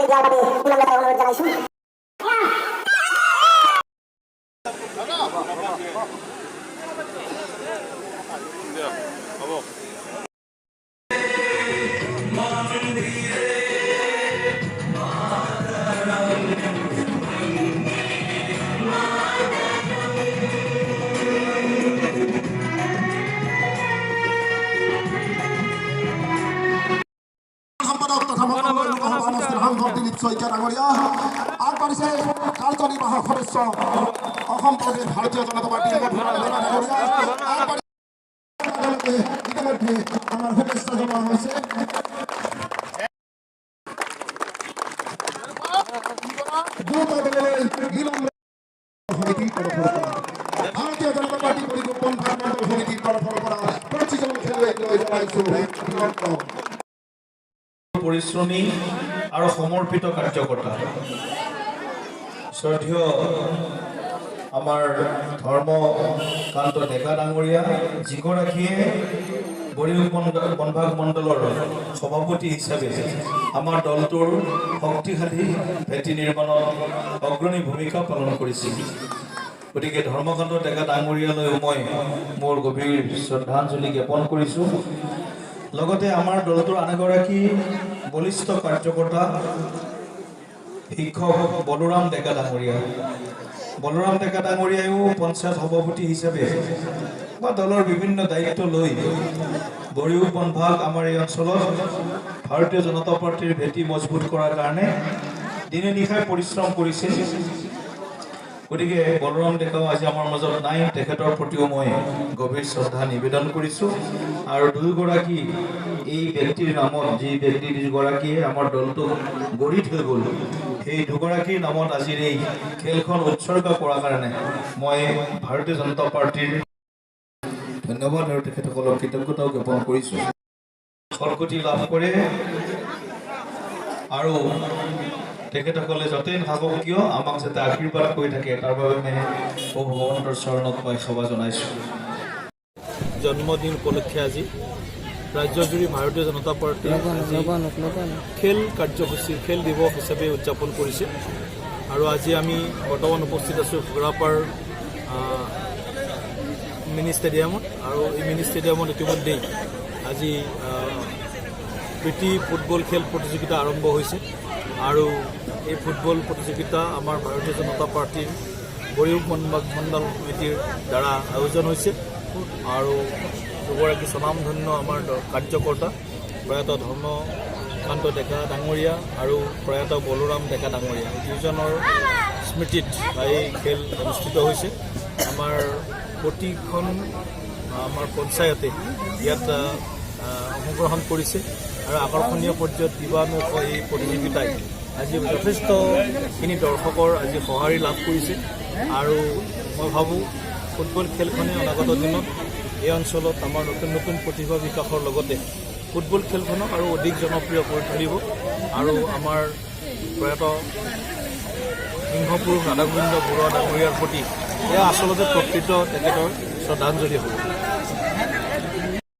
দিয়াৰ বাবে বিনম্ৰতাৰে অনুৰোধ জনাইছোঁ। আগবাঢ়িছে কাৰ্যনিৰ্বাহক সদস্য অসম প্ৰদেশ ভাৰতীয় জনতা পাৰ্টীৰ ইতিমধ্যে আমাৰ শুভেচ্ছা জনোৱা হৈছে। ভাৰতীয় জনতা পাৰ্টী পৰিৱৰ্তন মণ্ডল সমিতিৰ তৰফৰ পৰা প্ৰতিজন খেলুৱৈক লৈ জনাইছোঁ পৰিশ্ৰমী আৰু সমৰ্পিত কাৰ্যকৰ্তা শ্ৰদ্ধেয় আমাৰ ধৰ্মকান্ত ডেকা ডাঙৰীয়া, যিগৰাকীয়ে বৰিও বনভাগ মণ্ডলৰ সভাপতি হিচাপে আমাৰ দলটোৰ শক্তিশালী ভেটি নিৰ্মাণত অগ্ৰণী ভূমিকা পালন কৰিছিল। গতিকে ধৰ্মকান্ত ডেকা ডাঙৰীয়ালৈ মই মোৰ গভীৰ শ্ৰদ্ধাঞ্জলি জ্ঞাপন কৰিছোঁ। লগতে আমাৰ দলটোৰ আন এগৰাকী বলিষ্ঠ কাৰ্যকৰ্তা শিক্ষক বলোৰাম ডেকা ডাঙৰীয়া। বলোৰাম ডেকা ডাঙৰীয়ায়ো পঞ্চায়ত সভাপতি হিচাপে বা দলৰ বিভিন্ন দায়িত্ব লৈ বৰিও বনভাগ আমাৰ এই অঞ্চলত ভাৰতীয় জনতা পাৰ্টীৰ ভেটি মজবুত কৰাৰ কাৰণে দিনে নিশাই পৰিশ্ৰম কৰিছিল। গতিকে বলোৰাম ডেকাও আজি আমাৰ মাজত নাই, তেখেতৰ প্ৰতিও মই গভীৰ শ্ৰদ্ধা নিবেদন কৰিছোঁ। আৰু দুয়োগৰাকী এই ব্যক্তিৰ নামত, যি ব্যক্তি দুগৰাকীয়ে আমাৰ দলটোক গঢ়ি থৈ গ'ল, সেই দুগৰাকীৰ নামত আজিৰ এই খেলখন উৎসৰ্গা কৰাৰ কাৰণে মই ভাৰতীয় জনতা পাৰ্টীৰ ধন্যবাদ আৰু তেখেতসকলক কৃতজ্ঞতাও জ্ঞাপন কৰিছোঁ। সদগতি লাভ কৰে আৰু তেখেতসকলে য'তেই নাথাকক কিয় আমাক যাতে আশীৰ্বাদ কৰি থাকে, তাৰ বাবে মই ভগৱন্তৰ চৰণত মই সেৱা জনাইছোঁ। জন্মদিন উপলক্ষে আজি ৰাজ্যজুৰি ভাৰতীয় জনতা পাৰ্টীয়ে খেল কাৰ্যসূচী, খেল দিৱস হিচাপে উদযাপন কৰিছে। আৰু আজি আমি বৰ্তমান উপস্থিত আছোঁ ঘোৰাপাৰ মিনি ষ্টেডিয়ামত। আৰু এই মিনি ষ্টেডিয়ামত ইতিমধ্যেই আজি প্ৰীতি ফুটবল খেল প্ৰতিযোগিতা আৰম্ভ হৈছে। আৰু এই ফুটবল প্ৰতিযোগিতা আমাৰ ভাৰতীয় জনতা পাৰ্টীৰ বৰিও বনভাগ মণ্ডল সমিতিৰ দ্বাৰা আয়োজন হৈছে। আৰু দুগৰাকী স্বনামধন্য আমাৰ কাৰ্যকৰ্তা প্ৰয়াত ধৰ্মকান্ত ডেকা ডাঙৰীয়া আৰু প্ৰয়াত বলোৰাম ডেকা ডাঙৰীয়া, দুয়োজনৰ স্মৃতিত এই খেল অনুষ্ঠিত হৈছে। আমাৰ প্ৰতিখন আমাৰ পঞ্চায়তে ইয়াত অংশগ্ৰহণ কৰিছে আৰু আকৰ্ষণীয় পৰ্যায়ত দিবানুখ এই প্ৰতিযোগিতাই আজি যথেষ্টখিনি দৰ্শকৰ আজি সঁহাৰি লাভ কৰিছে। আৰু মই ভাবোঁ ফুটবল খেলখনে অনাগত দিনত এই অঞ্চলত আমাৰ নতুন নতুন প্ৰতিভা বিকাশৰ লগতে ফুটবল খেলখনক আৰু অধিক জনপ্ৰিয় কৰি তুলিব। আৰু আমাৰ প্ৰয়াত সিংহপুৰুষ ৰাধাগোবিন্দ বৰুৱা ডাঙৰীয়াৰ প্ৰতি এয়া আচলতে প্ৰকৃত তেখেতৰ শ্ৰদ্ধাঞ্জলি হ'ব।